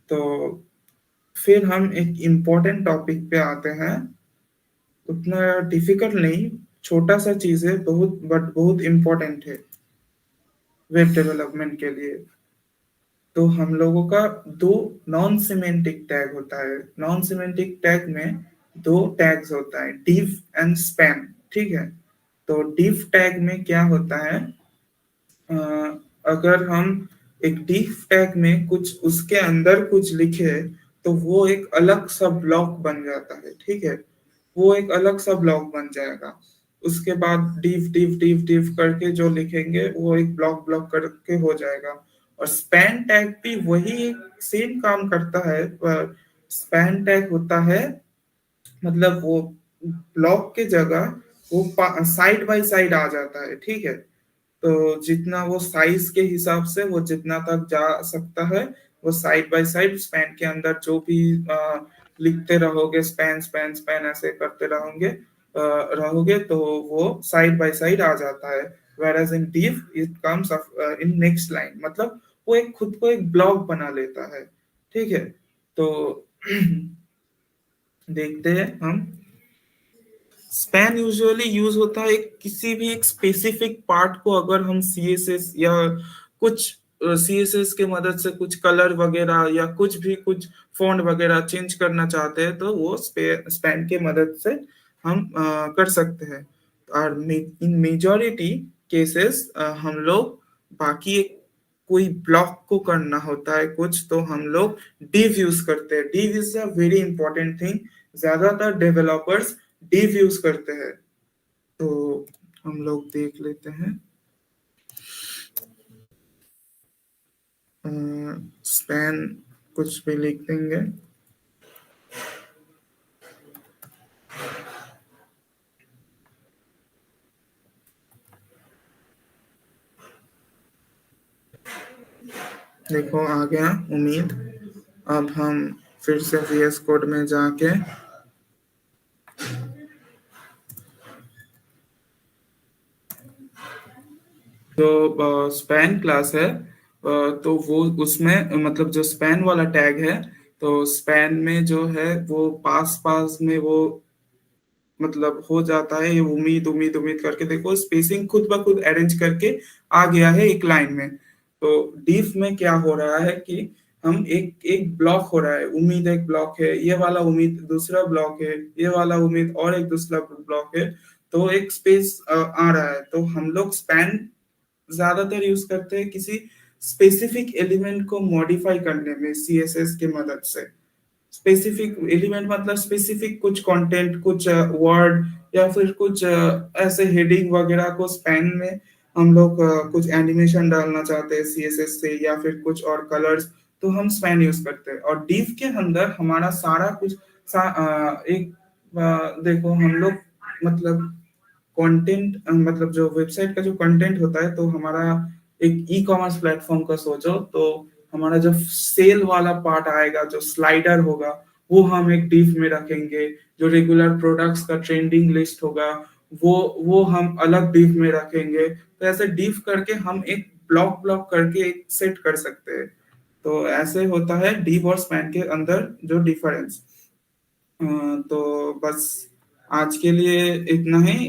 तो फिर हम एक इम्पोर्टेंट टॉपिक पे आते हैं। उतना डिफिकल्ट नहीं, छोटा सा चीज है, बहुत बट बहुत इम्पोर्टेंट है वेब डेवलपमेंट के लिए। तो हम लोगों का दो नॉन सिमेंटिक टैग होता है। नॉन सिमेंटिक टैग में दो टैग्स होता है, div एंड स्पैन। ठीक है। तो div टैग में क्या होता है, अ, अगर हम एक div टैग में कुछ उसके अंदर कुछ लिखे तो वो एक अलग सा ब्लॉक बन जाता है। ठीक है। वो एक अलग सा ब्लॉक बन जाएगा। उसके बाद div div div div करके जो लिखेंगे वो एक ब्लॉक ब्लॉक करके हो जाएगा। और स्पैन टैग भी वही सेम काम करता है, पर स्पैन टैग होता है, मतलब वो ब्लॉक के जगह वो साइड बाय साइड आ जाता है। ठीक है। तो जितना वो साइज के हिसाब से वो जितना तक जा सकता है, वो साइड बाय साइड स्पैन के अंदर जो भी लिखते रहोगे, स्पैन स्पैन स्पैन ऐसे करते रहोगे तो वो साइड बाय साइड आ जाता है। whereas in div it comes in next line, मतलब वो एक खुद को एक ब्लॉक बना लेता है। ठीक है। तो देखते हैं हम। स्पैन यूजुअली यूज होता है किसी भी एक स्पेसिफिक पार्ट को, अगर हम सीएसएस या कुछ सीएसएस के मदद से कुछ कलर वगैरह या कुछ भी कुछ फॉन्ट वगैरह चेंज करना चाहते हैं तो वो स्पैन के मदद से हम कर सकते हैं। और इन मेजॉरिटी केसेस हम लोग बाकी एक कोई ब्लॉक को करना होता है कुछ, तो हम लोग div यूज करते हैं। div is a very important thing. ज्यादातर डेवलपर्स div यूज करते हैं। तो हम लोग देख लेते हैं। स्पैन कुछ भी लिख देंगे। देखो आ गया उम्मीद। अब हम फिर से VS कोड में जाके जो स्पैन क्लास है, तो वो उसमें मतलब जो स्पैन वाला टैग है, तो स्पैन में जो है वो पास पास में वो मतलब हो जाता है। ये उम्मीद उम्मीद उम्मीद करके देखो, स्पेसिंग खुद ब खुद अरेंज करके आ गया है एक लाइन में। तो डीफ में क्या हो रहा है कि हम एक एक ब्लॉक हो रहा है, उम्मीद एक ब्लॉक है, ये वाला उम्मीद दूसरा ब्लॉक है, ये वाला उम्मीद और एक दूसरा ब्लॉक है। तो एक स्पेस आ रहा है। तो हम लोग स्पैन ज्यादातर यूज करते हैं किसी स्पेसिफिक एलिमेंट को मॉडिफाई करने में सीएसएस के मदद से। स्पेसिफिक एलिमेंट मतलब स्पेसिफिक कुछ कंटेंट, कुछ वर्ड या फिर कुछ ऐसे हेडिंग वगैरह को स्पैन में हम लोग कुछ एनिमेशन डालना चाहते हैं सीएसएस से, या फिर कुछ और कलर्स, तो हम स्पैन यूज करते हैं। और div के अंदर हमारा सारा कुछ एक देखो हम लोग मतलब कंटेंट मतलब जो वेबसाइट का जो कंटेंट होता है, तो हमारा एक ई कॉमर्स प्लेटफॉर्म का सोचो, तो हमारा जो सेल वाला पार्ट आएगा, जो स्लाइडर होगा, वो हम एक div में रखेंगे। जो रेगुलर प्रोडक्ट्स का ट्रेंडिंग लिस्ट होगा, वो हम अलग div में रखेंगे। तो ऐसे div करके हम एक ब्लॉक ब्लॉक करके एक सेट कर सकते हैं। तो ऐसे होता है div और स्पैन के अंदर जो डिफरेंस। तो बस आज के लिए इतना ही।